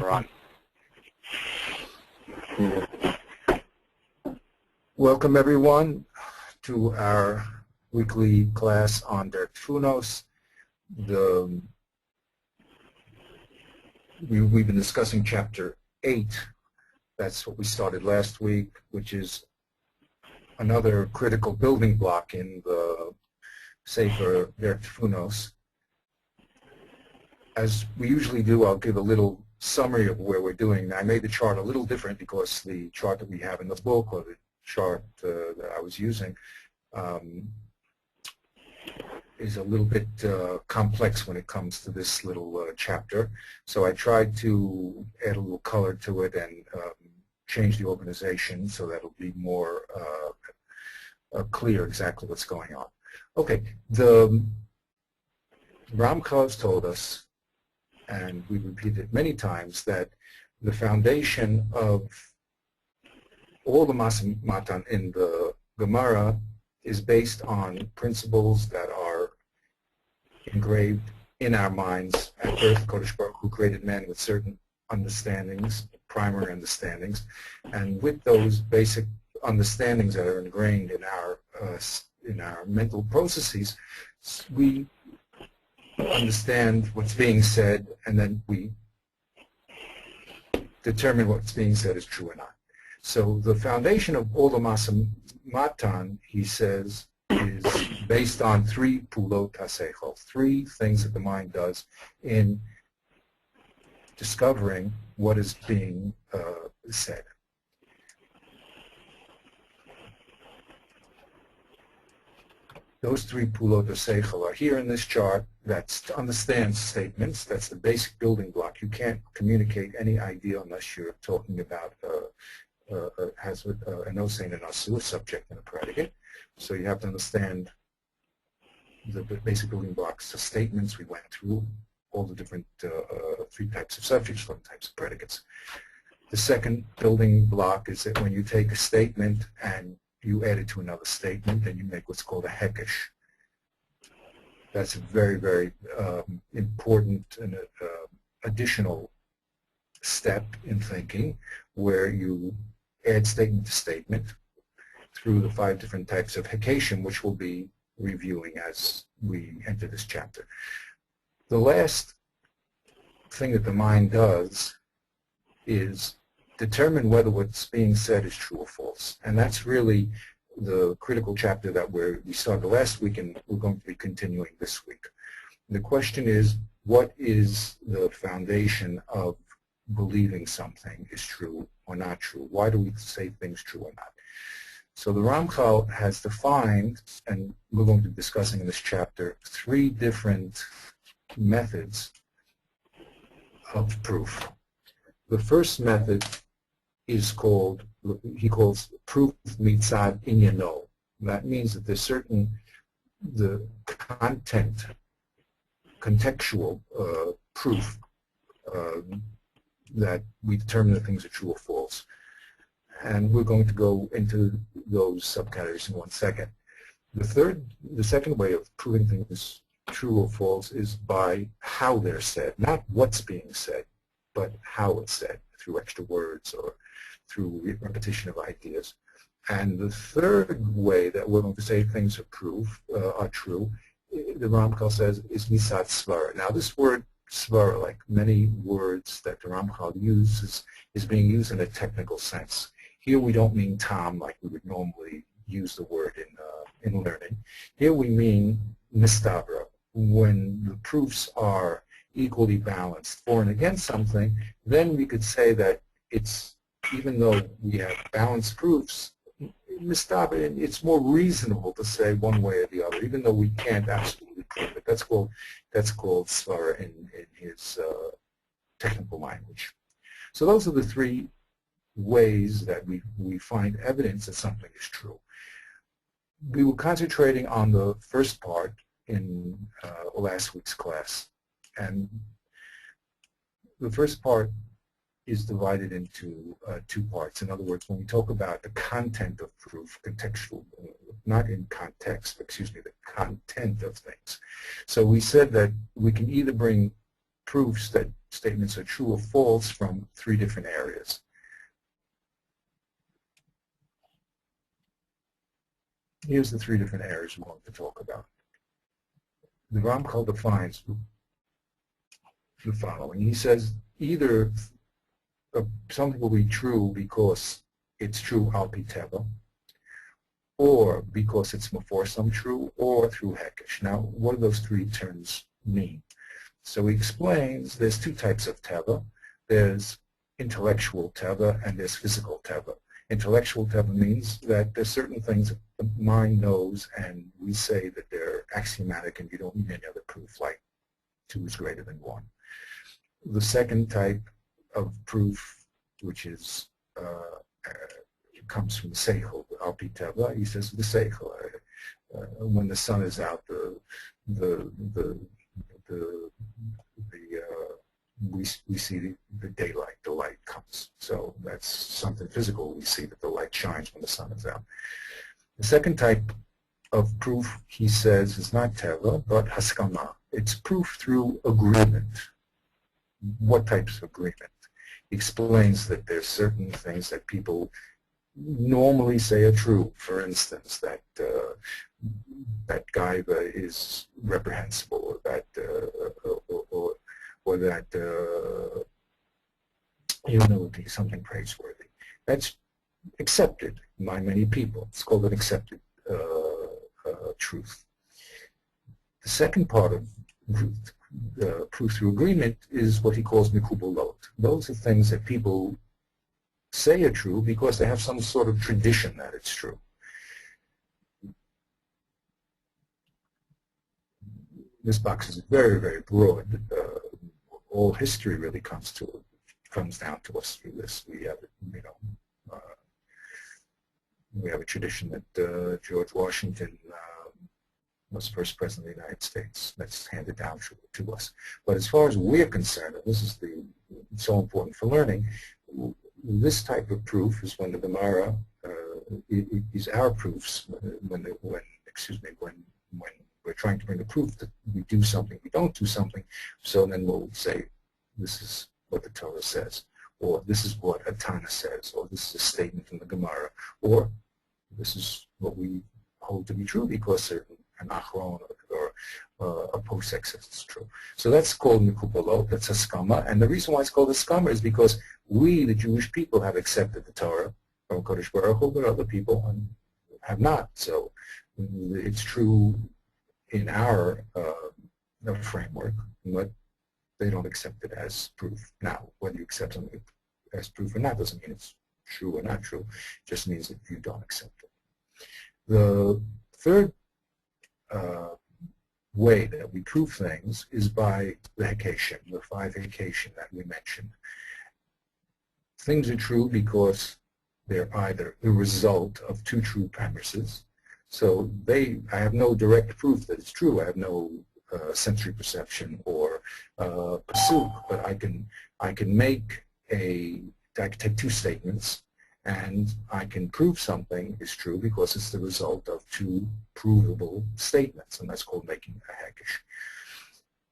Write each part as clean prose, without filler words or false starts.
run. Welcome everyone to our weekly class on Der Tfunos. We've been discussing chapter 8. That's what we started last week, which is another critical building block in the Sefer Der Tfunos. As we usually do, I'll give a little summary of where we're doing. I made the chart a little different because the chart that we have in the book, or the chart that I was using, is a little bit complex when it comes to this little chapter. So I tried to add a little color to it and change the organization so that it'll be more clear exactly what's going on. Okay, the Ramchal has told us, and we repeated it many times, that the foundation of all the Maseh Matan in the Gemara is based on principles that are engraved in our minds at birth. Kodesh Baruch Hu created man with certain understandings, primary understandings, and with those basic understandings that are ingrained in our mental processes, we understand what's being said, and then we determine what's being said is true or not. So the foundation of all the Maseh Matan, he says, is based on three pulot hasechol, three things that the mind does in discovering what is being said. Those three pulot hasechol are here in this chart. That's to understand statements. That's the basic building block. You can't communicate any idea unless you're talking about has an oseh and an asur, subject and a predicate. So you have to understand the basic building blocks of statements. We went through all the different three types of subjects, 4 types of predicates. The second building block is that when you take a statement and you add it to another statement, then you make what's called a hekesh. That's a very, very important and additional step in thinking, where you add statement to statement through the 5 different types of hekeshim, which we'll be reviewing as we enter this chapter. The last thing that the mind does is determine whether what's being said is true or false. And that's really the critical chapter that we started last week, and we're going to be continuing this week. The question is, what is the foundation of believing something is true or not true? Why do we say things true or not? So the Ramchal has defined, and we're going to be discussing in this chapter, 3 different methods of proof. The first method is called, he calls proof mitzad inyano. That means that there's the content, contextual proof that we determine that things are true or false. And we're going to go into those subcategories in 1 second. The second way of proving things true or false is by how they're said, not what's being said, but how it's said, through extra words or through repetition of ideas. And the third way that we're going to say things are true, the Ramchal says, is misat svara. Now this word svara, like many words that the Ramchal uses, is being used in a technical sense. Here we don't mean tam like we would normally use the word in learning. Here we mean mistabra. When the proofs are equally balanced for and against something, then we could say that it's, even though we have balanced proofs, mistabra, it's more reasonable to say one way or the other, even though we can't absolutely prove it. That's called svara in his technical language. So those are the 3 ways that we find evidence that something is true. We were concentrating on the first part in last week's class, and the first part is divided into 2 parts. In other words, when we talk about the content of proof, contextual, not in context, excuse me, the content of things. So we said that we can either bring proofs that statements are true or false from 3 different areas. Here's the 3 different areas we want to talk about. The Ramchal defines the following. He says either something will be true because it's true al pi teva, or because it's meforsam true, or through hekesh. Now, what do those 3 terms mean? So he explains there's 2 types of teva. There's intellectual teva and there's physical teva. Intellectual teva means that there's certain things that the mind knows and we say that they're axiomatic and you don't need any other proof, like 2 is greater than 1. The second type of proof, which is comes from the seichel, al pi teva. He says the seichel. When the sun is out, we see the daylight. The light comes. So that's something physical. We see that the light shines when the sun is out. The second type of proof, he says, is not teva, but haskama. It's proof through agreement. What types of agreement? He explains that there's certain things that people normally say are true. For instance, that that gaiva is reprehensible, or that humility is something praiseworthy. That's accepted by many people. It's called an accepted truth. The second part of proof through agreement is what he calls mikubalot. Those are things that people say are true because they have some sort of tradition that it's true. This box is very, very broad. All history really comes down to us through this. We have, we have a tradition that George Washington was first president of the United States. That's handed down to us. But as far as we're concerned, and this is so important for learning, this type of proof is when the Gemara is our proofs. When we're trying to bring a proof that we do something, we don't do something. So then we'll say, this is what the Torah says, or this is what a Tana says, or this is a statement from the Gemara, or this is what we hold to be true because an achron or a posek says it's true. So that's called mikubalot, that's haskama, and the reason why it's called haskama is because we, the Jewish people, have accepted the Torah from Kodesh Baruch Hu, but other people have not. So it's true in our framework, but they don't accept it as proof. Now, whether you accept something as proof or not doesn't mean it's true or not true. It just means that you don't accept it. The third way that we prove things is by the hekeshim, the 5 hekeshim that we mentioned. Things are true because they're either the result of 2 true premises. So I have no direct proof that it's true. I have no sensory perception or pasuk, but I can take 2 statements and I can prove something is true because it's the result of 2 provable statements, and that's called making a hekesh.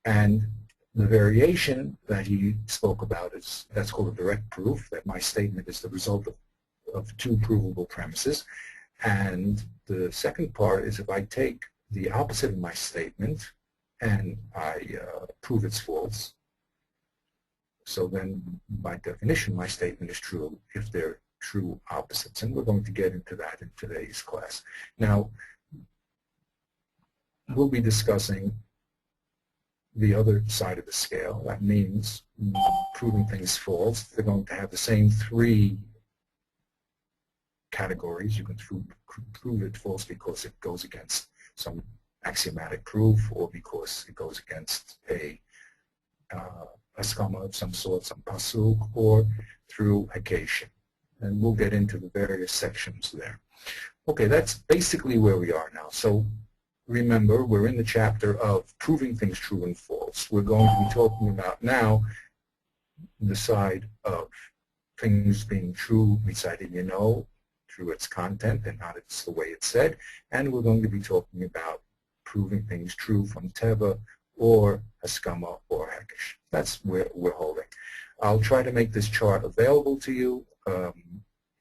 And the variation that he spoke about that's called a direct proof, that my statement is the result of 2 provable premises. And the second part is if I take the opposite of my statement and I prove it's false, so then by definition my statement is true if they're true opposites. And we're going to get into that in today's class. Now, we'll be discussing the other side of the scale. That means proving things false. They're going to have the same 3 categories. You can prove it false because it goes against some axiomatic proof, or because it goes against a skama of some sort, some pasuk, or through hekeshim. And we'll get into the various sections there. Okay, that's basically where we are now. So remember, we're in the chapter of proving things true and false. We're going to be talking about now the side of things being true, recited, through its content and not it's the way it's said. And we're going to be talking about proving things true from teva or Haskama or Hekesh. That's where we're holding. I'll try to make this chart available to you.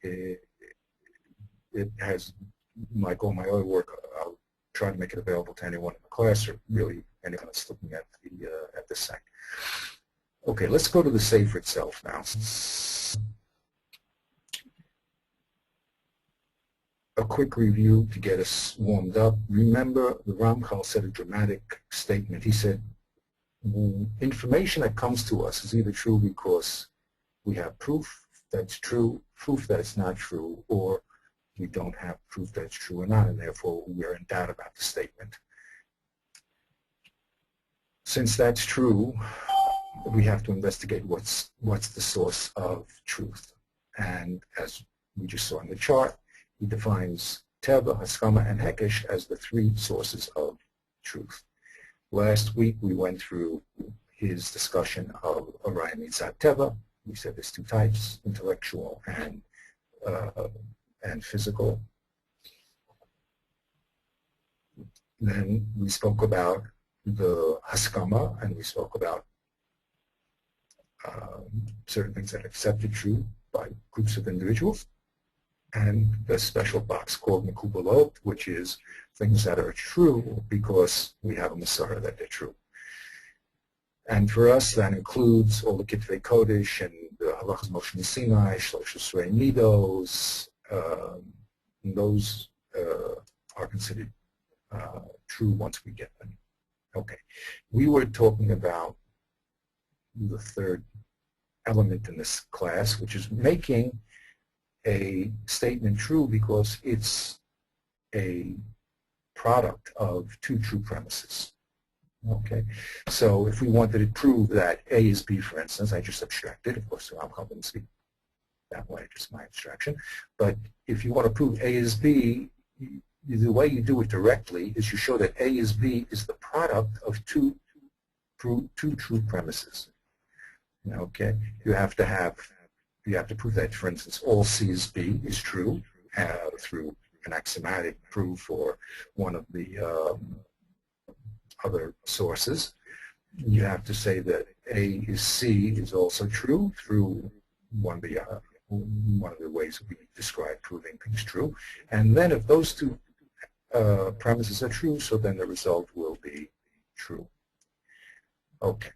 It has, like all my other work, I'll try to make it available to anyone in the class or really anyone that's looking at the site. Okay, let's go to the Sefer itself now. A quick review to get us warmed up. Remember, the Ramchal said a dramatic statement. He said, information that comes to us is either true because we have proof that's true, proof that it's not true, or we don't have proof that it's true or not, and therefore we're in doubt about the statement. Since that's true, we have to investigate what's the source of truth. And as we just saw in the chart, he defines Teva, Haskama, and Hekesh as the three sources of truth. Last week we went through his discussion of Araya Mitzat Teva. We said there's two types, intellectual and physical. Then we spoke about the Haskama, and we spoke about certain things that are accepted true by groups of individuals, and the special box called Mekubalot, which is things that are true because we have a Masara that they're true. And for us, that includes all the Kitvei Kodesh and the Halachas Moshe Sinai, Shlosh Esrei Midos. Those are considered true once we get them. Okay. We were talking about the third element in this class, which is making a statement true because it's a product of two true premises. Okay, so if we wanted to prove that A is B, for instance, I just abstracted. Of course, I'm not going to speak that way, just my abstraction. But if you want to prove A is B, the way you do it directly is you show that A is B is the product of two true premises. Okay, you have to prove that, for instance, all C is B is true through an axiomatic proof or one of the other sources. You have to say that A is C is also true through one of the ways we describe proving things true. And then if those two premises are true, so then the result will be true. Okay.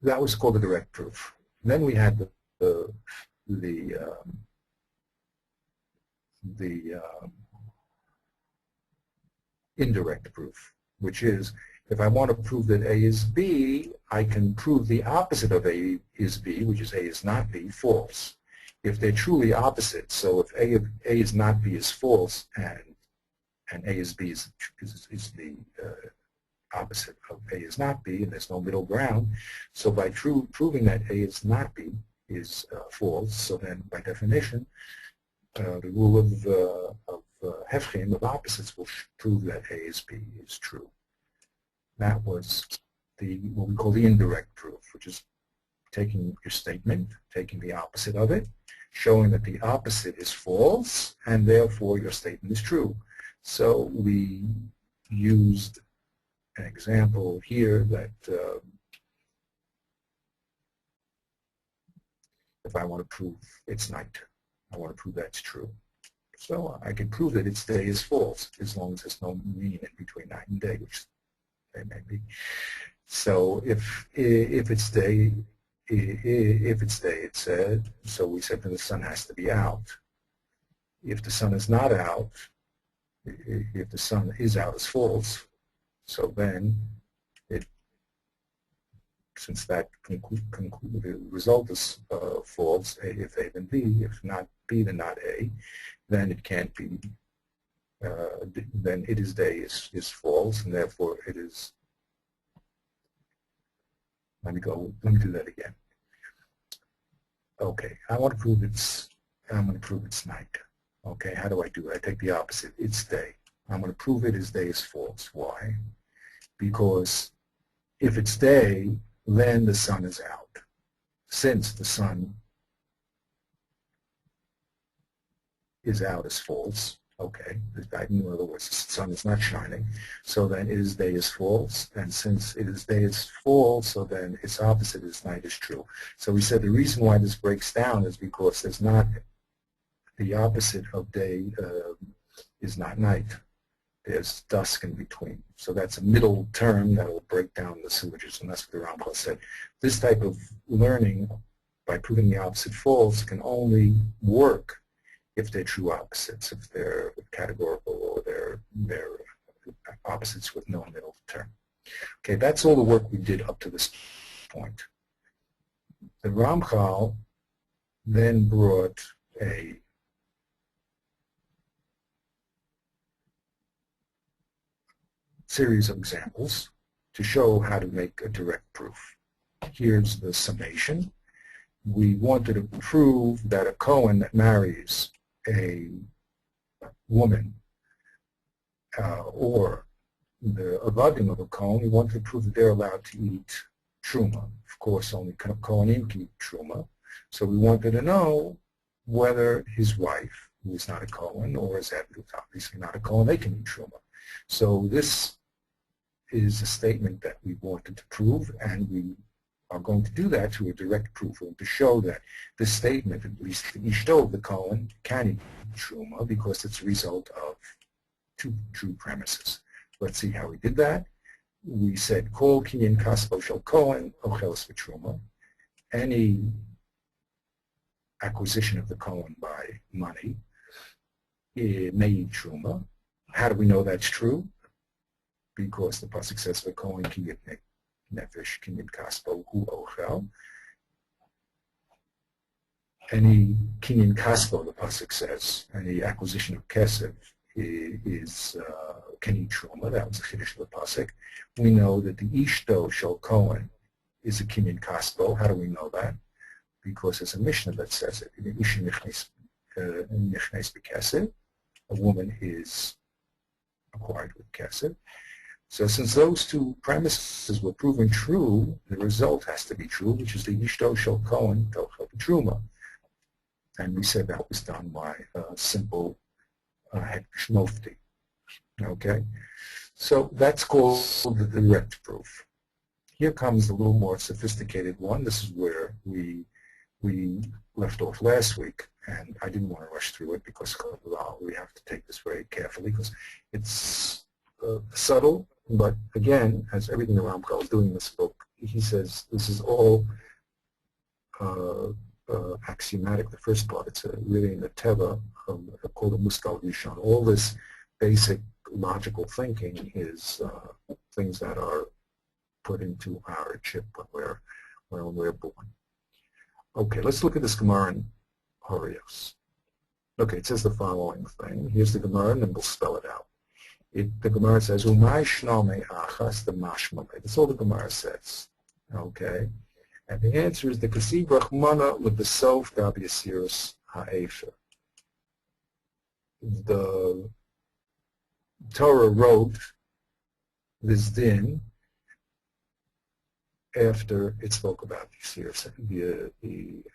That was called the direct proof. Then we had the indirect proof, which is if I want to prove that A is B, I can prove the opposite of A is B, which is A is not B, false. If they're truly opposite, so if A is not B is false and A is B is the opposite of A is not B, and there's no middle ground, so by proving that A is not B is false, so then by definition, the rule of Hefkin, of opposites, will prove that A is B is true. That was what we call the indirect proof, which is taking your statement, taking the opposite of it, showing that the opposite is false, and therefore your statement is true. So we used an example here that if I want to prove it's night, I want to prove that's true. So I can prove that its day is false as long as there's no mean in between night and day, which they may be. So if it's day, it said, so we said that the sun has to be out. If the sun is not out, if the sun is out, it's false. So then, since that the result is false, A if A then B, if not B then not A, then it can't be, then it is day is false, and therefore it is, let me do that again. Okay, I'm going to prove it's night. Okay, how do I do it? I take the opposite, it's day. I'm going to prove it is day is false. Why? Because if it's day, then the sun is out. Since the sun is out as false, Okay, in other words, the sun is not shining. So then its day is false, and since its day is false, so then its opposite is night is true. So we said the reason why this breaks down is because there's not the opposite of day is not night. There's dusk in between. So that's a middle term that will break down the syllogism. That's what the Ramchal said. This type of learning, by proving the opposite false, can only work if they're true opposites, if they're categorical or they're opposites with no middle term. Okay, that's all the work we did up to this point. The Ramchal then brought a series of examples to show how to make a direct proof. Here's the summation. We wanted to prove that a Kohen that marries a woman or the avadim of a Kohen, we wanted to prove that they're allowed to eat truma. Of course, only Kohanim can eat truma. So we wanted to know whether his wife, who is not a Kohen, or is obviously not a Kohen, they can eat truma. So this is a statement that we wanted to prove, and we are going to do that to a direct proof, and to show that this statement, at least the Ishto of the Kohen, can eat truma because it's a result of two true premises. Let's see how we did that. We said, Kol kinyan kaspo shel Kohen ocheles v'truma. Any acquisition of the Kohen by money may eat truma. How do we know that's true? Because the pasuk says, "V'kohen kinyan nefesh kinyan kaspo hu ochel." Any kinyan kaspo, the pasuk says, any acquisition of kesef is can eat truma. That was the chiddush of the pasuk. We know that the ishto shel Kohen is a kinyan kaspo. How do we know that? Because there's a Mishnah that says it. Isha nichnes b'kesef. A woman is acquired with kesef. So since those two premises were proven true, the result has to be true, which is the Ishto Shel Kohen Tochel Truma. And we said that was done by a simple Hektish Mofti. Okay? So that's called the direct proof. Here comes a little more sophisticated one. This is where we left off last week, and I didn't want to rush through it because we have to take this very carefully because it's subtle. But again, as everything the Ramchal is doing in this book, he says this is all axiomatic. The first part, it's really in the teva called the Muskal Rishon. All this basic logical thinking is things that are put into our chip when we're born. Okay, let's look at this Gemara in Horios. Okay, it says the following thing. Here's the Gemara, and then we'll spell it out. The Gemara says, "Umay shname achas the mashmale." That's all the Gemara says. Okay, and the answer is the Kasib Rachmana with the Sof Gabi Asirus Ha'efer. The Torah wrote this din after it spoke about the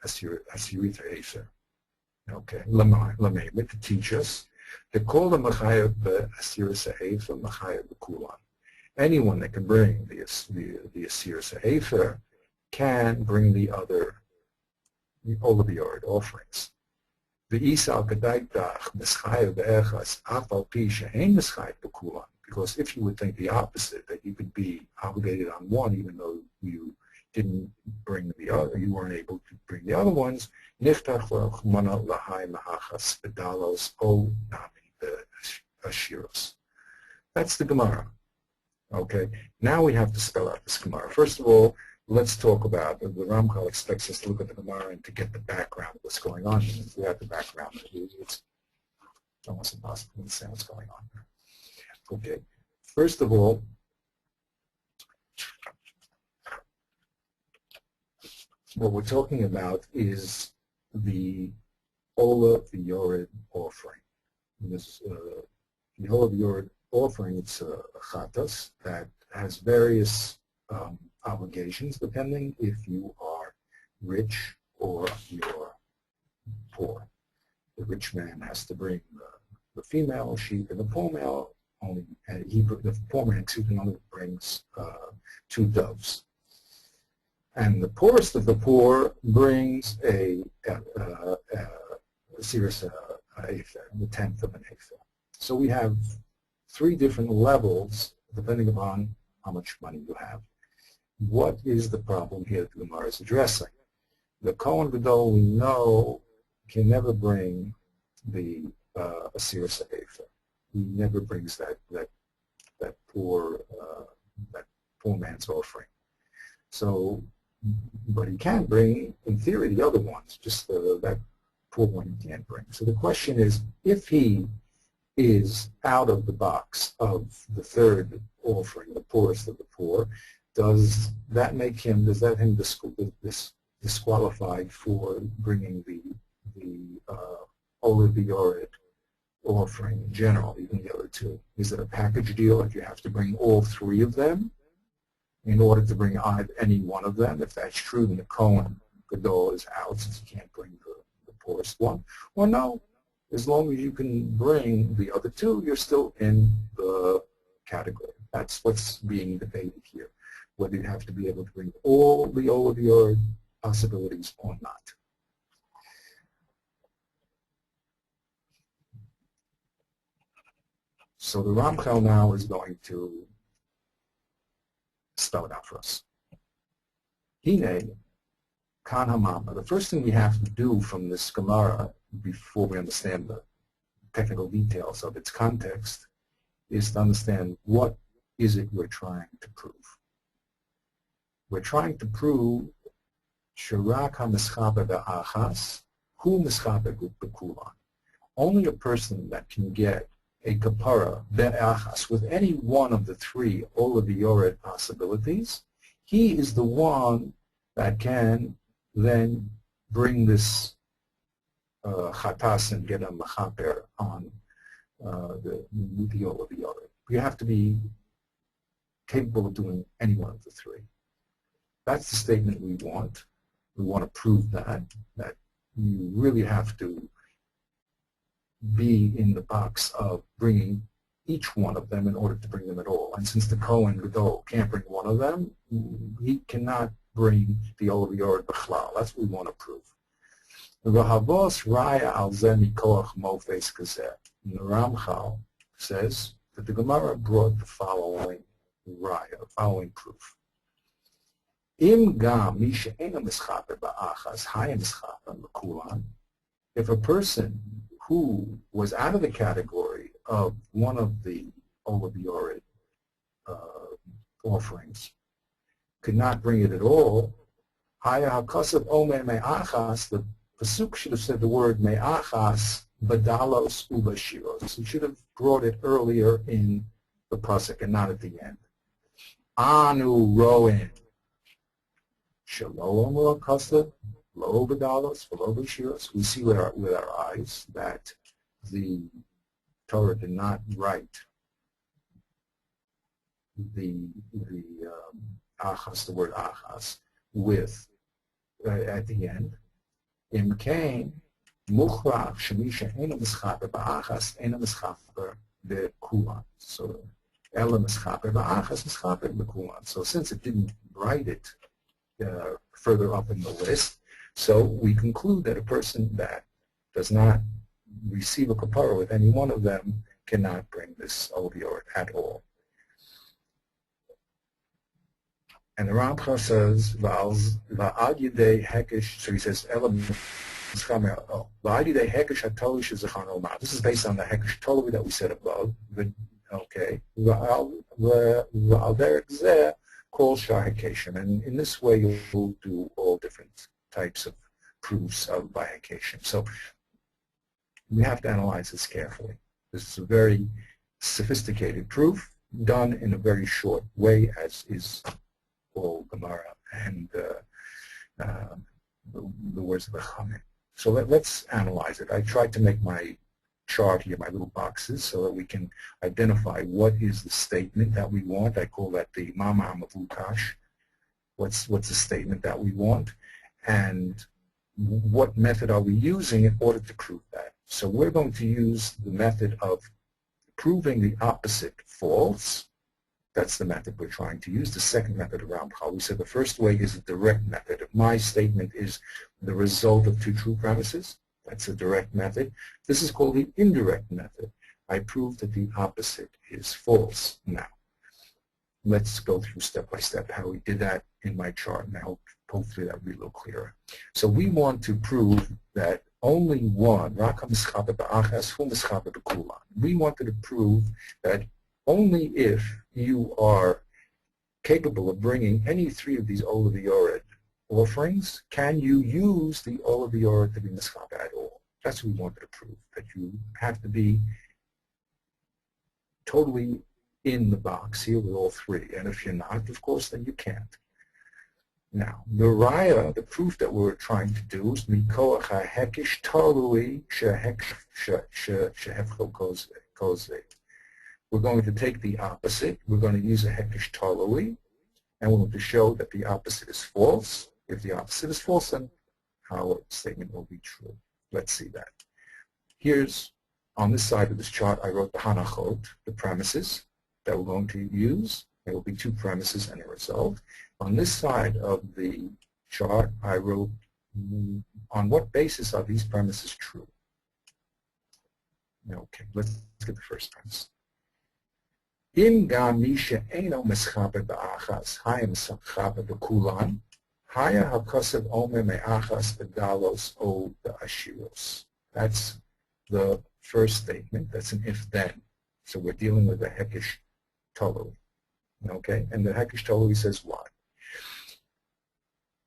Asirith Ha'efer. Okay, Lamay, to teach us. The call the Machayev Asir Sa'efer Machayev Kulan. Anyone that can bring the Asir Sa'efer can bring all of the yard offerings. The Isal Kadaitach Mischayev Echas Afal Pisha Ein Mischayev Kulan. Because if you would think the opposite, that you could be obligated on one even though you didn't bring the other, you weren't able to bring the other ones, Niftach Mana Lahai Mahachas Bedalos O Nami the Ashiros. That's the Gemara. Okay, now we have to spell out this Gemara. First of all, let's talk about, the Ramchal expects us to look at the Gemara and to get the background of what's going on. If we have the background, it's almost impossible to understand what's going on. Okay, first of all, what we're talking about is the Ola V'Yored offering. This the Ola V'Yored offering, it's a chatas that has various obligations depending if you are rich or you're poor. The rich man has to bring the female sheep, and the poor male only, the poor man, only brings 2 doves. And the poorest of the poor brings a Sirius Aether, the 10th of an Aether. So we have 3 different levels depending upon how much money you have. What is the problem here that the Gemara is addressing? The Kohen Gadol, we know, can never bring the Sirius Aether. He never brings that poor man's offering. So, but he can bring, in theory, the other ones. Just that poor one he can't bring. So the question is, if he is out of the box of the 3rd offering, the poorest of the poor, does that make him disqualified for bringing the Olav Yored offering in general, even the other 2? Is it a package deal if you have to bring all 3 of them in order to bring any one of them? If that's true, then the Kohen Gadol is out since you can't bring the poorest one. Or no, as long as you can bring the other 2, you're still in the category. That's what's being debated here, whether you have to be able to bring all the Olav Yored possibilities or not. So the Ramchal now is going to spell it out for us. Hine, Kan Hamama. The first thing we have to do from this Gemara, before we understand the technical details of its context, is to understand what is it we're trying to prove. We're trying to prove Shirak HaMischaber Ba'achas, Hu Mischaber B'kulan. Only a person that can get a kapara be'achas with any one of the 3 Olav Yored possibilities, he is the one that can then bring this chatas and get a mechaper on the Olav Yored. You have to be capable of doing any one of the 3. That's the statement we want. We want to prove that you really have to be in the box of bringing each one of them in order to bring them at all. And since the Kohen Gadol can't bring one of them, he cannot bring the Olav Yored B'chlal. That's what we want to prove. The Ramchal says that the Gemara brought the following raya, the following proof. If a person who was out of the category of one of the Olav Yored offerings could not bring it at all, the Pasuk should have said the word me'achas badalos ubashiros. He should have brought it earlier in the Pasuk and not at the end. Anu roen shalom l'akasa lo badalos lo bashiros. We see with our eyes that the Torah did not write the achas, the word achas, with at the end. Im kain mukhrach shemisha ena mischaper ba'achas ena mischaper be'kulan. So ela mischaper ba'achas mischaper be'kulan. So since it didn't write it further up in the list, so we conclude that a person that does not receive a kapara with any one of them cannot bring this Olav Yored at all. And the Ramchal says, Va'ad yidei hekesh, so he says, Va'ad yidei hekesh hatolish zechan omar. This is based on the hekesh toli that we said above. Okay. Va'al derek zeh kol shar hekeshim. And in this way, you'll do all different types of proofs of by hekeshim. So we have to analyze this carefully. This is a very sophisticated proof done in a very short way, as is all Gemara and the words of the Chachamim. So let's analyze it. I tried to make my chart here, my little boxes, so that we can identify what is the statement that we want. I call that the Mama Amavukash. What's the statement that we want, and what method are we using in order to prove that? So we're going to use the method of proving the opposite false. That's the method we're trying to use. The second method of Ramchal. We said the first way is a direct method. If my statement is the result of two true premises, that's a direct method. This is called the indirect method. I prove that the opposite is false. Now, let's go through step by step how we did that in my chart. Now, hopefully that will be a little clearer. So we want to prove that only one, we wanted to prove that only if you are capable of bringing any three of these Olav Yored offerings can you use the Olav Yored to be Mischapa at all. That's what we wanted to prove, that you have to be totally in the box here with all three. And if you're not, of course, then you can't. Now, the raya, the proof that we're trying to do is mikoach hahekish talui shehefcho kozeh. We're going to take the opposite. We're going to use a hekish talui, and we're going to show that the opposite is false. If the opposite is false, then our statement will be true. Let's see that. Here's, on this side of this chart, I wrote the hanachot, the premises that we're going to use. There will be two premises and a result. On this side of the chart, I wrote on what basis are these premises true. Okay, let's get the first premise. Im gam mi she'eno mischaper ba'achas, haya mischaper b'kulan, haya hakosev omer me'achas b'dalos o b'ashiros. That's the first statement. That's an if-then. So we're dealing with the hekish tolu. Okay, and the hekish tolu says what?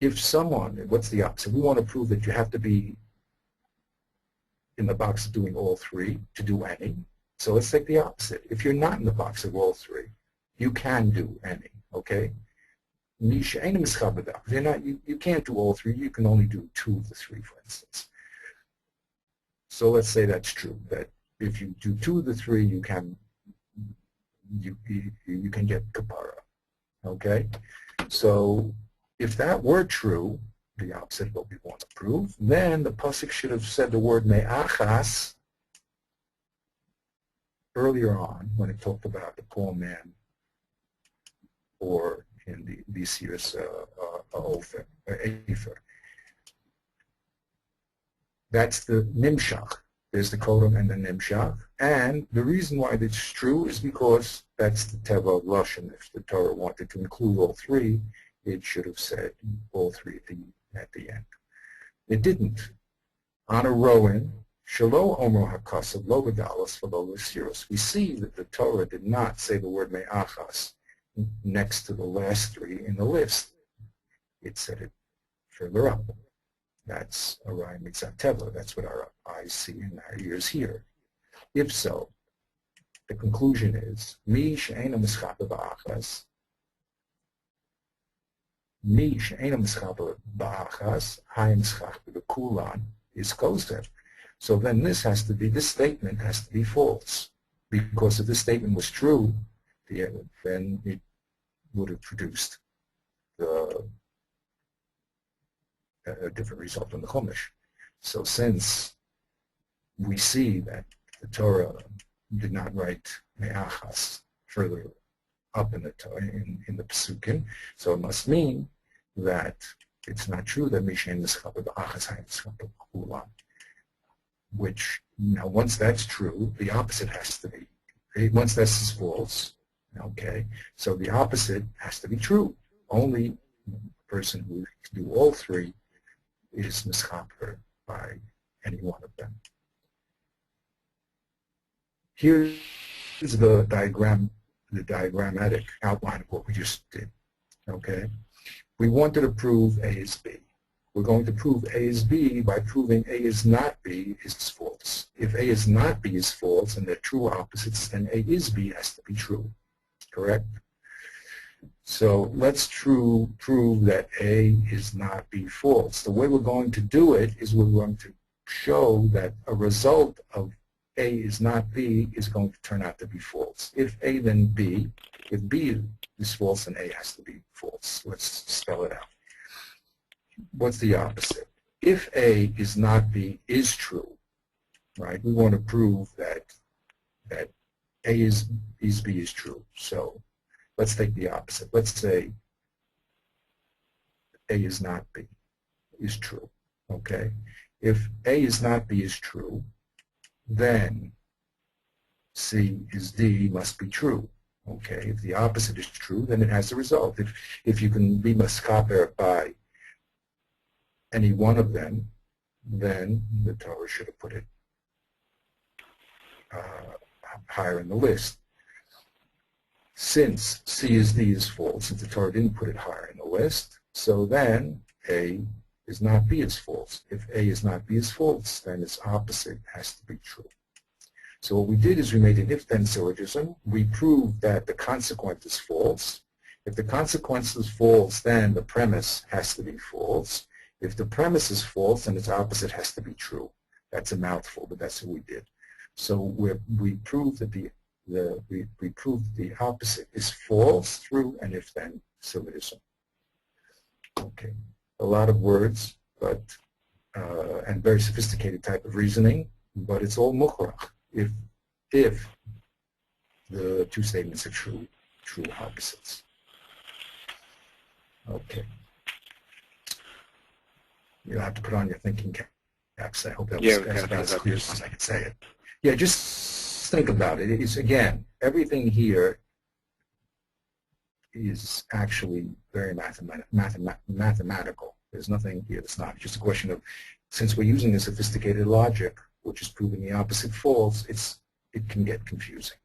If someone, what's the opposite? We want to prove that you have to be in the box of doing all three to do any. So let's take the opposite. If you're not in the box of all three, you can do any. Okay? If you're not, you can't do all three. You can only do two of the three, for instance. So let's say that's true. That if you do two of the three, you can get kapara. Okay? So if that were true, the opposite of what we want to prove, then the pasuk should have said the word me'achas earlier on when it talked about the poor man, or in this year's Afer. That's the nimshach. There's the kodam and the nimshach. And the reason why it's true is because that's the teva of Lashon. If the Torah wanted to include all three, it should have said all three at the end. It didn't. On a Rowan, Shalo Omer HaKasav Lo B'Dalos V'Lo L'Siros. We see that the Torah did not say the word Me'achas next to the last three in the list. It said it further up. That's a Raya Mitzat Teva. That's what our eyes see and our ears hear. If so, the conclusion is Mi She'ena Mischaper Ba'achas. Mi She'ena Mischaper Ba'achas Hayim Mischaper B'Kulan is Kosev. So then this statement has to be false. Because if this statement was true, then it would have produced a different result in the Chumash. So since we see that the Torah did not write Me'achas further up in the Pesukim, so it must mean that it's not true that Mishen Mischaper Ba'achas Hayim Mischaper B'Kulan. Which, now once that's true, the opposite has to be, once this is false, okay, so the opposite has to be true. Only the person who can do all three is mischaper by any one of them. Here's the diagrammatic outline of what we just did, okay. We wanted to prove A is B. We're going to prove A is B by proving A is not B is false. If A is not B is false and they're true opposites, then A is B has to be true, correct? So let's prove that A is not B false. The way we're going to do it is we're going to show that a result of A is not B is going to turn out to be false. If A, then B. If B is false, then A has to be false. Let's spell it out. What's the opposite? If A is not B is true, right? We want to prove that A is B is true. So let's take the opposite. Let's say A is not B is true, okay? If A is not B is true, then C is D must be true, okay? If the opposite is true, then it has a result. If you can be maskaper by any one of them, then the Torah should have put it higher in the list. Since C is D is false, since the Torah didn't put it higher in the list, so then A is not B is false. If A is not B is false, then its opposite has to be true. So what we did is we made an if-then syllogism. We proved that the consequence is false. If the consequence is false, then the premise has to be false. If the premise is false, then its opposite has to be true. That's a mouthful, but that's what we did. So we proved that we proved the opposite is false through an if-then syllogism. Okay, a lot of words, but and very sophisticated type of reasoning, but it's all mukhrach. If the two statements are true opposites. Okay. You'll have to put on your thinking caps. I hope that was as clear as I could say it. Yeah, just think about it. It's, again, everything here is actually very mathematical. There's nothing here that's not. It's just a question of, since we're using a sophisticated logic, which is proving the opposite false, it can get confusing.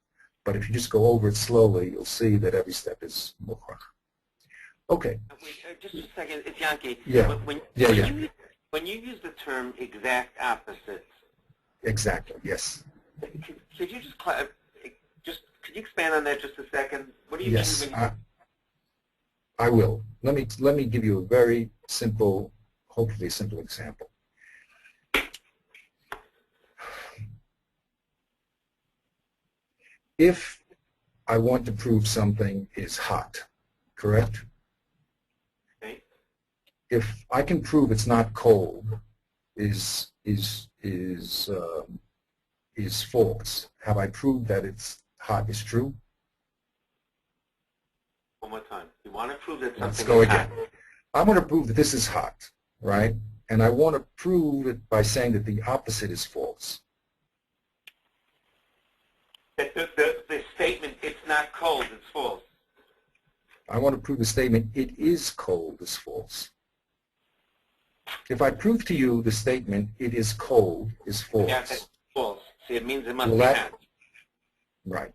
But if you just go over it slowly, you'll see that every step is mukhrach. Okay. Wait, just a second. It's Yankee. Yeah. When you use the term exact opposites. Exactly. Yes. Could you could you expand on that just a second? What do you mean? Yes, I will. Let me give you a very simple, hopefully a simple example. If I want to prove something is hot, correct? Okay. If I can prove it's not cold, is false. Have I proved that it's hot is true? One more time. You want to prove that something Let's go is again. hot. I want to prove that this is hot, right? And I want to prove it by saying that the opposite is false. The statement, it's not cold, it's false. I want to prove the statement, it is cold, is false. If I prove to you the statement, it is cold, is false. Yeah, that's false. See, it means it must be hot. Right.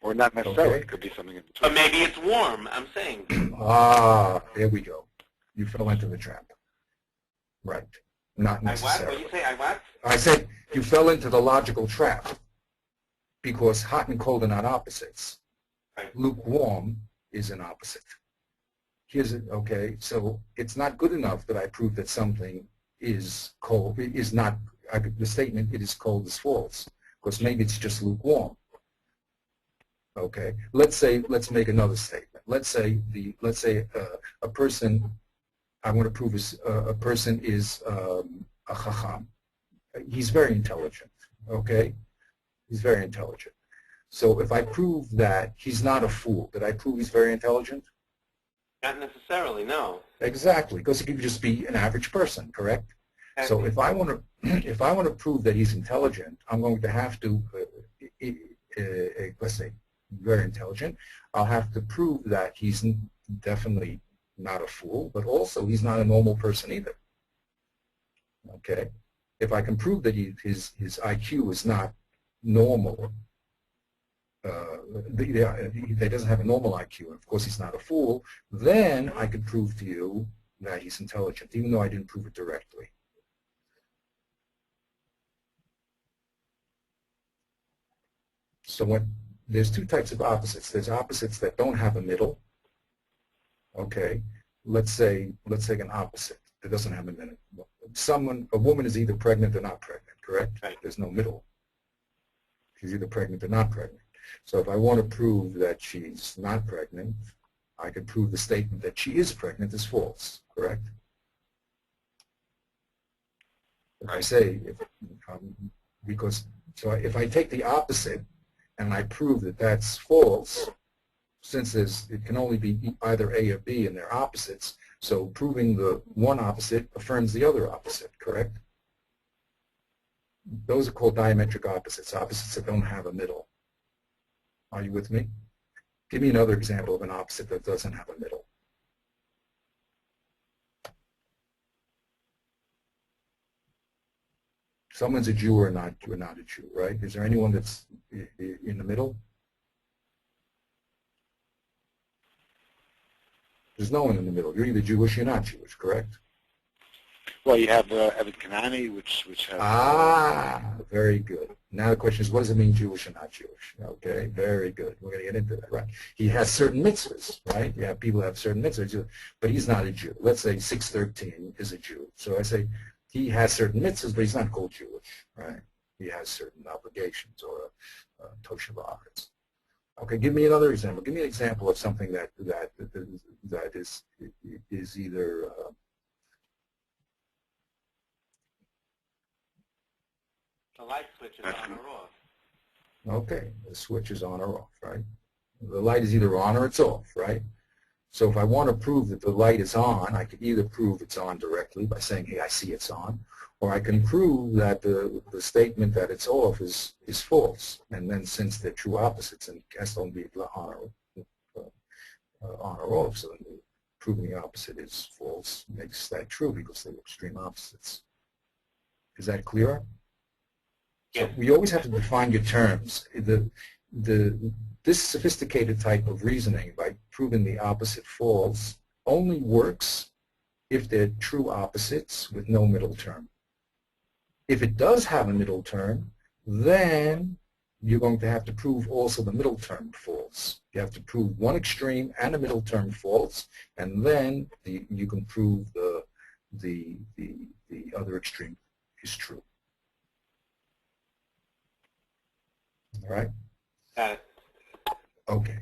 Or not necessarily. Okay. It could be something in between. Or maybe it's warm, I'm saying. There we go. You fell into the trap. Right. Not necessarily. I what? What you say? I what? I said you fell into the logical trap because hot and cold are not opposites. Right. Lukewarm is an opposite. Here's it. Okay. So it's not good enough that I prove that something is cold. It is not. The statement "it is cold" is false because maybe it's just lukewarm. Okay. Let's make another statement. Let's say a person. I want to prove a person is a chacham. He's very intelligent. Okay. He's very intelligent. So if I prove that he's not a fool, did I prove he's very intelligent? Not necessarily, no. Exactly, because he could just be an average person, correct? So if I want to prove that he's intelligent, I'm going to have to, let's say, very intelligent. I'll have to prove that he's definitely not a fool, but also he's not a normal person either. Okay, if I can prove that his IQ is not normal, that doesn't have a normal IQ, and of course he's not a fool, then I could prove to you that he's intelligent, even though I didn't prove it directly. So there's two types of opposites. There's opposites that don't have a middle. Okay, let's say an opposite that doesn't have a middle. A woman is either pregnant or not pregnant, correct? Right. There's no middle. She's either pregnant or not pregnant. So if I want to prove that she's not pregnant, I can prove the statement that she is pregnant is false, correct? If I say because so if I take the opposite and I prove that that's false, since it can only be either A or B and they're opposites, so proving the one opposite affirms the other opposite, correct? Those are called diametric opposites, opposites that don't have a middle. Are you with me? Give me another example of an opposite that doesn't have a middle. Someone's a Jew or not a Jew, right? Is there anyone that's in the middle? There's no one in the middle. You're either Jewish or not Jewish, correct? Well, you have Evan Kanani, which has... Very good. Now the question is, what does it mean Jewish or not Jewish? Okay, very good. We're going to get into that, right? He has certain mitzvahs, right? You have people who have certain mitzvahs, but he's not a Jew. Let's say 613 is a Jew. So I say he has certain mitzvahs, but he's not called Jewish, right? He has certain obligations or toshav haaretz. Okay, give me another example. Give me an example of something that is either The light switch is on or off. okay, the switch is on or off, right? The light is either on or it's off, right? So if I want to prove that the light is on, I could either prove it's on directly by saying, hey, I see it's on, or I can prove that the statement that it's off is false. And then since they're true opposites, and it has to be on or off, so then proving the opposite is false makes that true because they're extreme opposites. Is that clear? So we always have to define your terms. This sophisticated type of reasoning by proving the opposite false only works if they're true opposites with no middle term. If it does have a middle term, then you're going to have to prove also the middle term false. You have to prove one extreme and a middle term false, and then you can prove the other extreme is true. All right? Got it. Okay.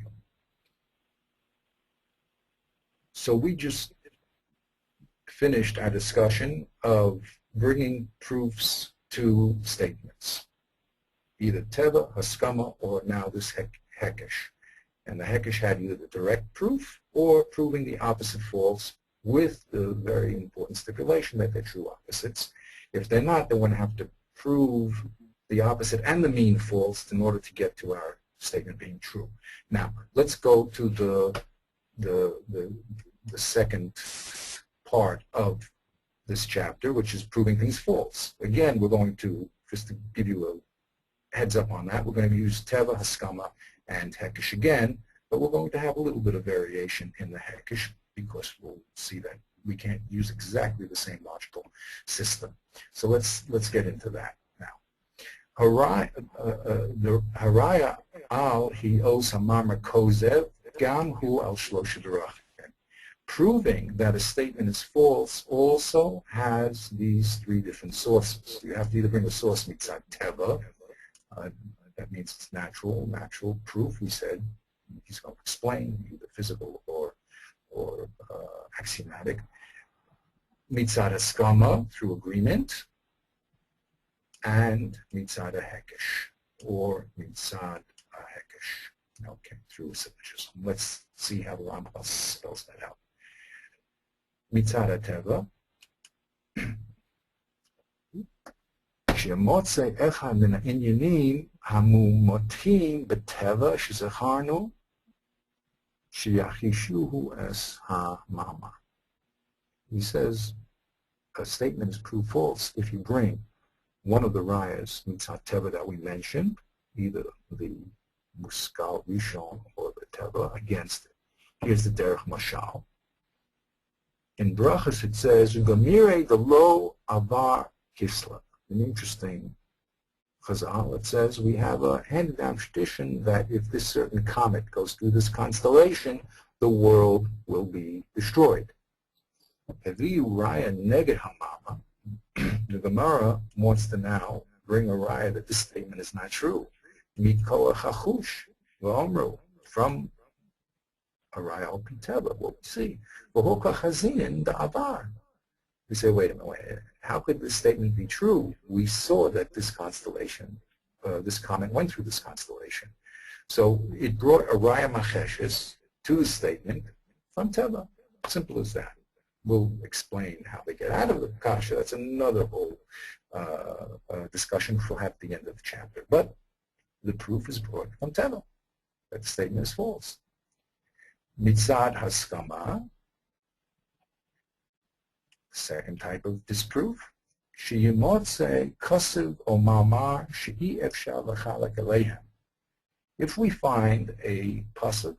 So we just finished our discussion of bringing proofs to statements, either teva, haskama, or now this hekesh. And the hekesh had either the direct proof or proving the opposite false with the very important stipulation that they're true opposites. If they're not, then we're going to have to prove the opposite and the mean false in order to get to our statement being true. Now, let's go to the second part of this chapter, which is proving things false. Again, we're going to, just to give you a heads up on that, we're going to use teva, haskama, and hekesh again, but we're going to have a little bit of variation in the hekesh because we'll see that we can't use exactly the same logical system. So let's get into that. The haraya al hi os hamamar kozev gam hu al shlosha derachim. Proving that a statement is false also has these three different sources. You have to either bring a source mitzad teva, that means it's natural proof. We said he's going to explain either physical or axiomatic. Mitzad haskama, through agreement. And mitzad hekesh, or mitzad hekesh, okay, through syllogism. Let's see how the Rambam spells that out. Mitzad teva, shemotze echad min ha'inyanim hamumotim beteva shezecharnu sheyachishuhu es ha'mama. He says a statement is proved false if you bring one of the rayas, mitzat teva, that we mentioned, either the muskal rishon or the teva, against it. Here's the derech mashal. In brachas it says, "Gamire the lo avar kislev." An interesting chazal. It says we have a handed-down tradition that if this certain comet goes through this constellation, the world will be destroyed. Heviu raya neged hamama. The Gemara wants to now bring a raya that this statement is not true. Mikoach hachush v'omru, from a raya al piteva, what we see. V'hokach hazinin da'avar. We say, wait a minute, how could this statement be true? We saw that this constellation, this comet went through this constellation. So it brought a raya macheshes to the statement from Teva. Simple as that. We'll explain how they get out of the kasha. That's another whole discussion we'll have at the end of the chapter. But the proof is brought from Teva that the statement is false. Mitzad haskama, second type of disproof. Sheyimotze kasiv o mamar she'i efshar l'chalak aleihem. If we find a pasuk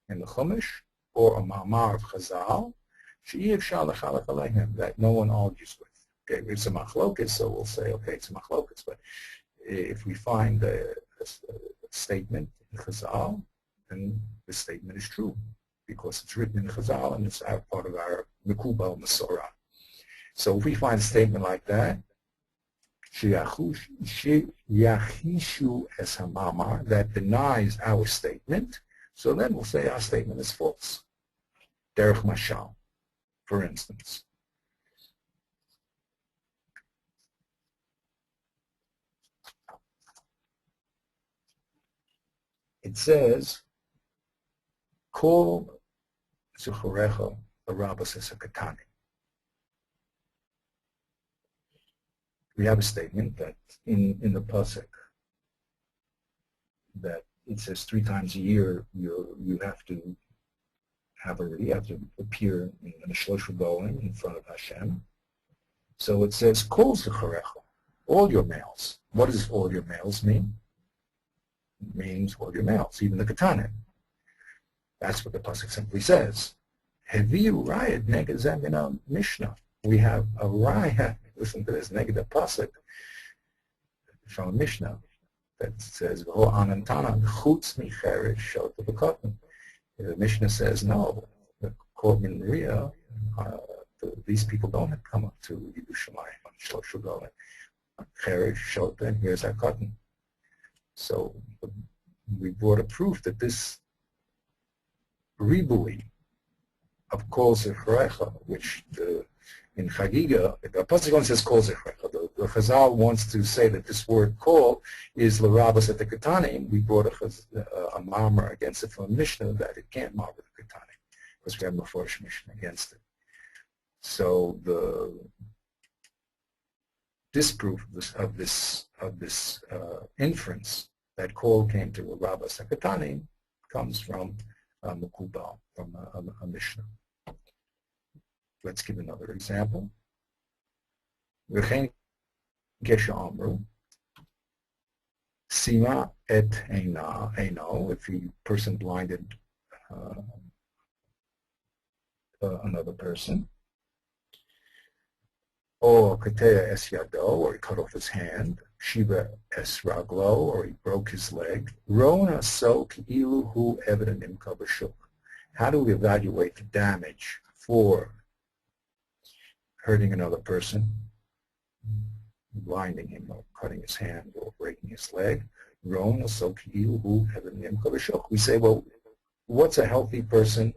in the Chumash or a mamar of Chazal, she'i efshar l'chalak aleihem, that no one argues with. Okay, it's a machlokas, so we'll say, okay, it's a machlokas. But if we find a statement in Chazal, then the statement is true because it's written in Chazal and it's part of our Mekubal Masorah. So if we find a statement like that, Sheyachishu es hamamar, that denies our statement, so then we'll say our statement is false. Derech mashal, for instance. It says, Kol zuchorecha Barabbas es hakatani. We have a statement that in the pasuk that it says 3 times a year you have to appear in a shlosh goim in front of Hashem. So it says Kol zuchorecha, all your males. What does all your males mean? It means all your males, even the katanim. That's what the pasuk simply says. Heviu rayat neged zeh min Mishnah. We have a raya. Listen to this, neged pasuk from a Mishnah that says v'ho anantana chutz micheres shota b'katan. The Mishnah says no. The Korban Maria, these people don't come up to Yerushalayim on Shlosh Golim. Cheresh shota, and here's our cotton. So we brought a proof that this ribui of Kol Zecharecha, which in Chagiga, the pasuk only says Kol Zecharecha. The Chazal wants to say that this word Kol is L'Rabbas at the Katanim. We brought a marmor against it from a Mishnah that it can't marmor the Katanim because we have a Meforish Mishnah against it. So the disproof of this inference that Kol came to L'Rabbas at Katanim comes from Mekubal, from a Mishnah. Let's give another example. V'chein gesha amru, sima et eino, if a person blinded another person, or kateya es yado, or he cut off his hand, shiva es raglo, or he broke his leg, rona so ki'ilu hu evident im kabashuk. How do we evaluate the damage for hurting another person, blinding him, or cutting his hand, or breaking his leg? Rona so ki'ilu hu evident im kabashuk. We say, well, what's a healthy person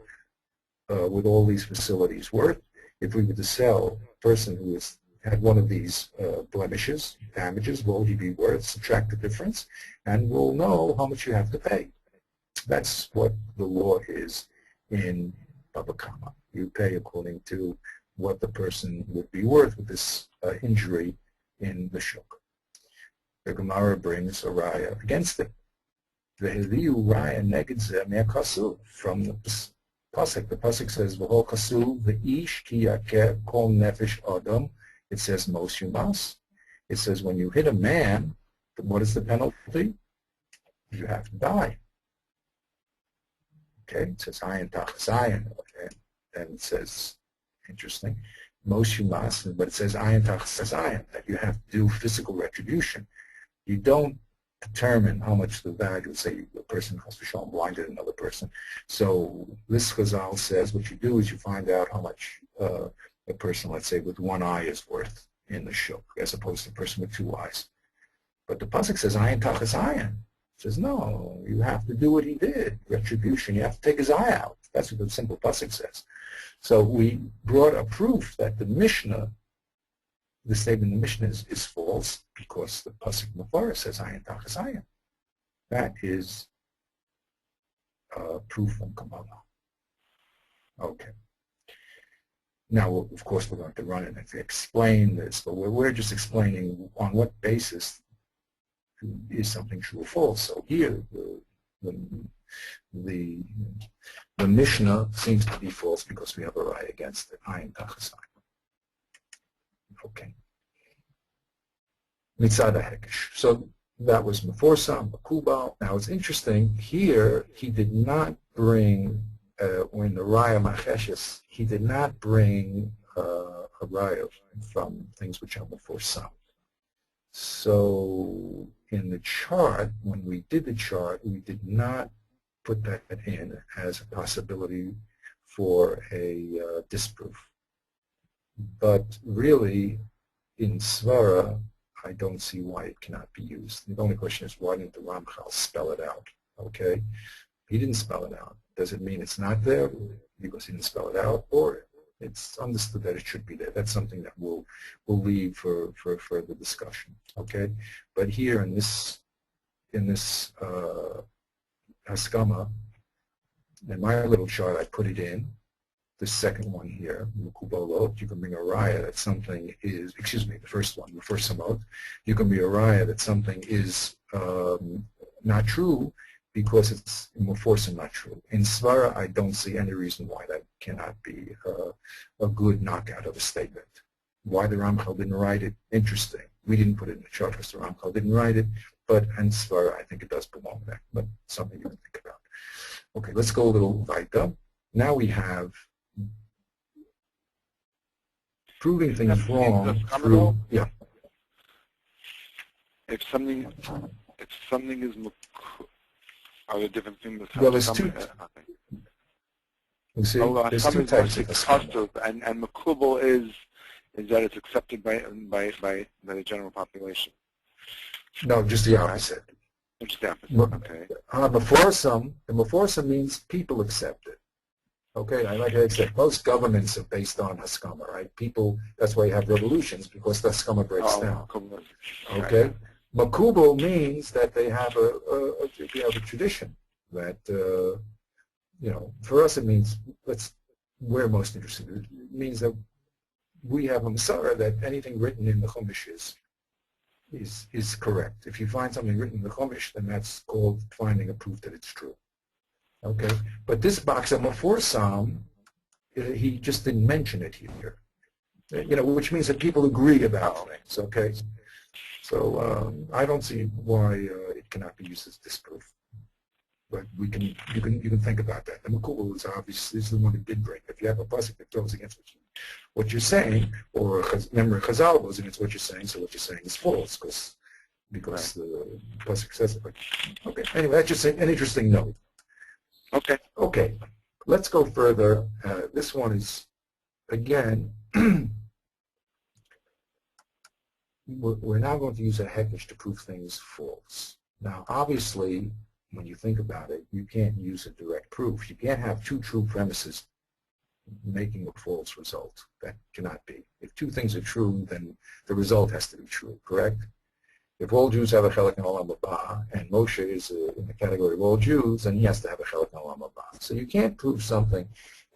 with all these facilities worth? If we were to sell a person who had one of these blemishes, damages, what would he be worth? Subtract the difference, and we'll know how much you have to pay. That's what the law is in Baba Kama. You pay according to what the person would be worth with this injury in the shuk. The Gemara brings a raya against it. Ve'eliu raya neged zeh me'akasu, from the pasuk. The pasuk says, "V'hol kasu v'ish ki yakeh kol nefesh adam." It says mos yumas. It says when you hit a man, what is the penalty? You have to die. Okay, it says ayin tach zayin, and it says, interesting, mos yumas, but it says ayin tach zayin, that you have to do physical retribution. You don't determine how much the value, say a person has to show blinded another person. So this Chazal says what you do is you find out how much a person, let's say, with one eye is worth in the shuk, as opposed to a person with 2 eyes. But the pasuk says ayin tachas ayin. It says no, you have to do what he did, retribution. You have to take his eye out. That's what the simple pasuk says. So we brought a proof that the Mishnah, the statement in the Mishnah is false because the Pasuk Mefarah says Ayin Tachas Ayin. That is proof from Kabbalah. Okay. Now, of course, we're going to run it and explain this, but we're just explaining on what basis is something true or false. So here, the Mishnah seems to be false because we have a right against it. Ayin Tachas Ayin. Okay. Mitzad HaHekesh. So that was Meforsam, Makubal. Now it's interesting, here he did not bring, when the Raya Macheshes, he did not bring a Raya from things which are Meforsam. So in the chart, when we did the chart, we did not put that in as a possibility for a disproof. But really, in Svara, I don't see why it cannot be used. The only question is, why didn't the Ramchal spell it out? Okay, he didn't spell it out. Does it mean it's not there because he didn't spell it out, or it's understood that it should be there? That's something that we'll leave for further discussion. Okay, but here in this Haskama, in my little chart, I put it in. The second one here, Mukubolot, you can bring a raya that something is, excuse me, the first one, the first samot, you can be a raya that something is not true because it's Meforsim not true. In Svara, I don't see any reason why that cannot be a good knockout of a statement. Why the Ramchal didn't write it, interesting. We didn't put it in the chart because the Ramchal didn't write it, but in Svara, I think it does belong there, but something you can think about. Okay, let's go a little weiter. Now we have proving things wrong through, yeah. If something is, are there different things? Well, there's two. You see, there's two types of custom, and makubal is that it's accepted by the general population. No, just the opposite. Just the opposite. Okay. The Meforsam means people accept it. Okay, like I said, most governments are based on Haskama, right? People, that's why you have revolutions, because the Haskama breaks down. Okay? Right. Makubal means that they have a tradition that, you know, for us it means, we're most interested. It means that we have a Masara that anything written in the Chumash is correct. If you find something written in the Chumash, then that's called finding a proof that it's true. Okay, but this box of Meforsam, he just didn't mention it here. You know, which means that people agree about things. Okay, so I don't see why it cannot be used as disproof. But you can think about that. The Makubal is obviously the one who did bring it. If you have a pasuk that goes against what you're saying, or a member of Chazal goes against what you're saying, so what you're saying is false because the pasuk says it. But, okay, anyway, that's just an interesting note. Okay. Okay, let's go further. This one is, again, we're now going to use a hekesh to prove things false. Now, obviously, when you think about it, you can't use a direct proof. You can't have two true premises making a false result. That cannot be. If two things are true, then the result has to be true, correct? If all Jews have a chelik in Olam Haba, and Moshe is in the category of all Jews, then he has to have a chelik in Olam Haba. So you can't prove something.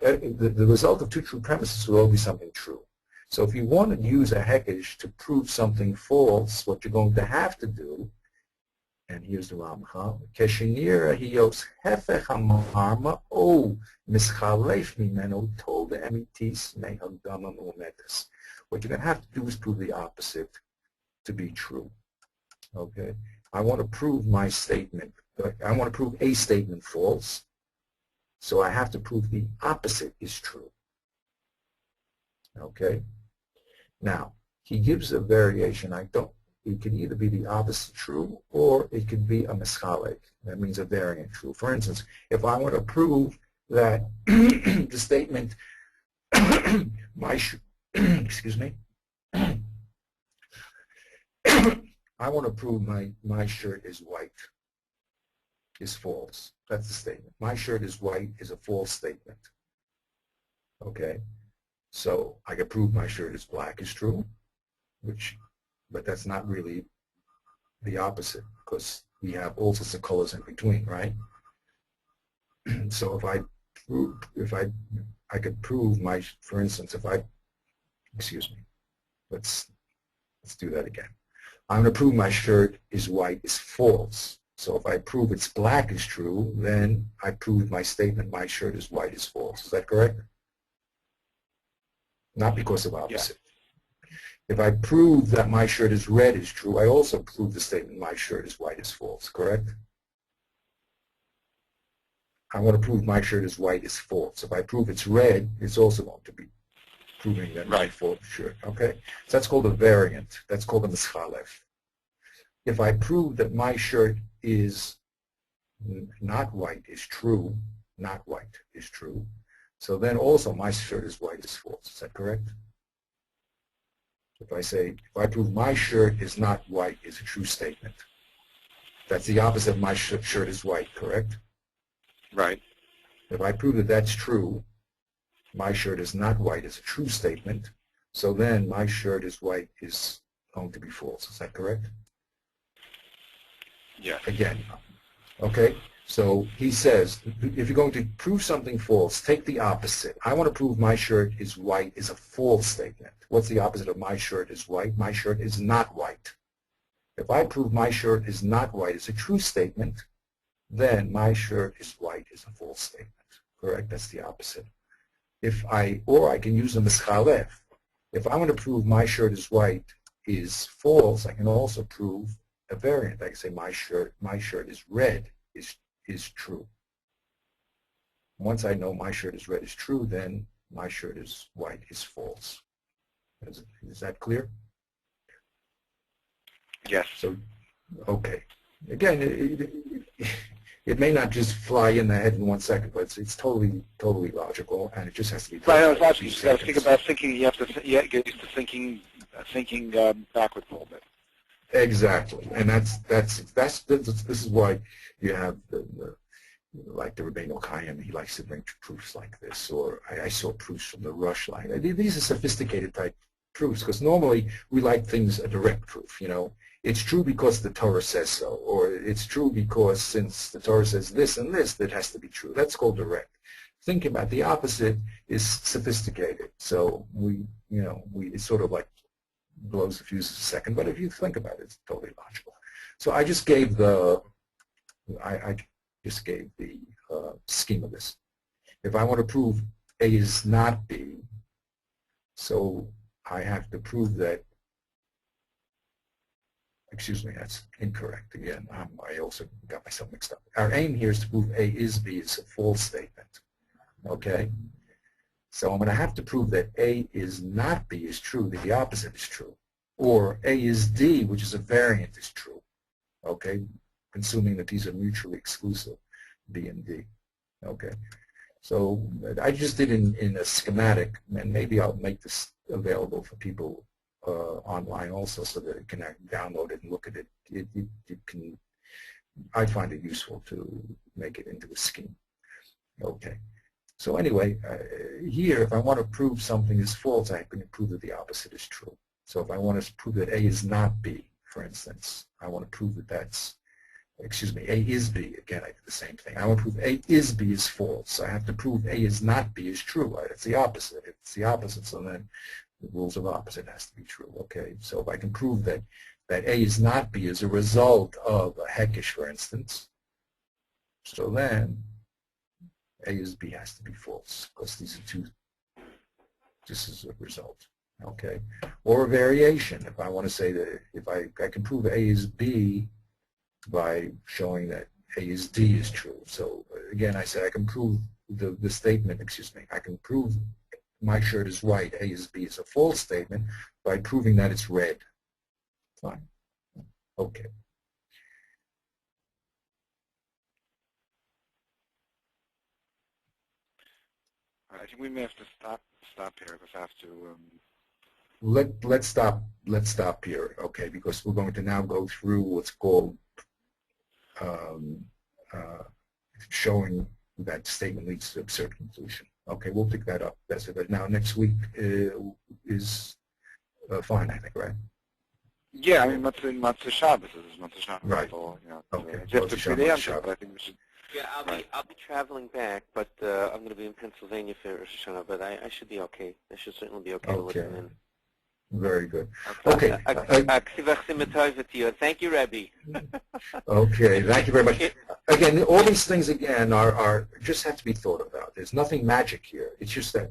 The result of two true premises will always be something true. So if you want to use a hekesh to prove something false, what you're going to have to do, and here's the Ramchal, Keshinira hiyos hefech hamarma o mischalef mimeno tol the emitis mehagdamam umetis. What you're going to have to do is prove the opposite to be true. Okay, I want to prove my statement. I want to prove a statement false, so I have to prove the opposite is true. Okay, now he gives a variation. It could either be the opposite true or it could be a mischalek. That means a variant true. For instance, if I want to prove that the statement excuse me. I want to prove my shirt is white is false. That's the statement. My shirt is white is a false statement. Okay, so I can prove my shirt is black is true, but that's not really the opposite because we have all sorts of colors in between, right? So I could prove for instance, excuse me, let's do that again. I'm going to prove my shirt is white is false. So if I prove it's black is true, then I prove my statement my shirt is white is false. Is that correct? Not because of opposite. Yeah. If I prove that my shirt is red is true, I also prove the statement my shirt is white is false, correct? I want to prove my shirt is white is false. If I prove it's red, it's also going to be proving that my false shirt, okay? So that's called a variant. That's called a mischalef. If I prove that my shirt is not white is true, not white is true, so then also my shirt is white is false. Is that correct? If I prove my shirt is not white is a true statement. That's the opposite of my shirt is white, correct? Right. If I prove that that's true, my shirt is not white is a true statement, so then my shirt is white is going to be false. Is that correct? Yes. Again, okay? So he says, if you're going to prove something false, take the opposite. I want to prove my shirt is white is a false statement. What's the opposite of my shirt is white? My shirt is not white. If I prove my shirt is not white is a true statement, then my shirt is white is a false statement. Correct? That's the opposite. Or I can use a mischalef. If I want to prove my shirt is white is false, I can also prove a variant. I can say my shirt is red is true. Once I know my shirt is red is true, then my shirt is white is false. Is that clear? Yes. So, okay. Again, it may not just fly in the head in 1 second, but it's totally logical, and it just has to be. Right. I was asking. You got to think about thinking. You have to get used to thinking backwards a little bit. Exactly, and this is why you have like the Rabbeinu Chaim. He likes to bring proofs like this, or I saw proofs from the Rush line. These are sophisticated type proofs because normally we like things a direct proof. You know, it's true because the Torah says so, or it's true because since the Torah says this and this, that has to be true. That's called direct. Thinking about the opposite is sophisticated. So it's sort of like blows the fuse a second, but if you think about it, it's totally logical. So I just gave the scheme of this. If I want to prove A is not B, so I have to prove that. Excuse me, that's incorrect again. I also got myself mixed up. Our aim here is to prove A is B is a false statement. Okay. So I'm going to have to prove that A is not B is true, the opposite is true. Or A is D, which is a variant, is true. Okay, assuming that these are mutually exclusive, B and D. Okay, so I just did in a schematic, and maybe I'll make this available for people online also so that they can download it and look at it. I find it useful to make it into a scheme. Okay. So anyway, here, if I want to prove something is false, I can prove that the opposite is true. So if I want to prove that A is not B, for instance, I want to prove that A is B. Again, I do the same thing. I want to prove A is B is false. I have to prove A is not B is true. It's the opposite. If it's the opposite, so then the rules of opposite has to be true. Okay, so if I can prove that A is not B as a result of a hekesh, for instance, so then A is B has to be false because these are two. This is a result. Okay, or a variation. If I want to say that if I can prove A is B by showing that A is D is true. So again, I said I can prove the statement. Excuse me. I can prove my shirt is white. A is B is a false statement by proving that it's red. Fine. Okay. I think we may have to stop here because I have to. Let's stop here, okay? Because we're going to now go through what's called showing that statement leads to absurd conclusion. Okay, we'll pick that up. That's it. But now next week is fine, I think, right? Yeah, I mean, Matzah Shabbos is Matzah Shabbos. Right. So, you know, Okay. just to Shabbos, the answer, Shabbos. but I think we should. Yeah, Right. I'll be traveling back, but I'm going to be in Pennsylvania for Rosh Hashanah. But I should be okay. I should certainly be okay to Okay. listen in. Very good. Okay. Thank you, Rebbe. Okay, thank you very much. Again, all these things again are just have to be thought about. There's nothing magic here. It's just that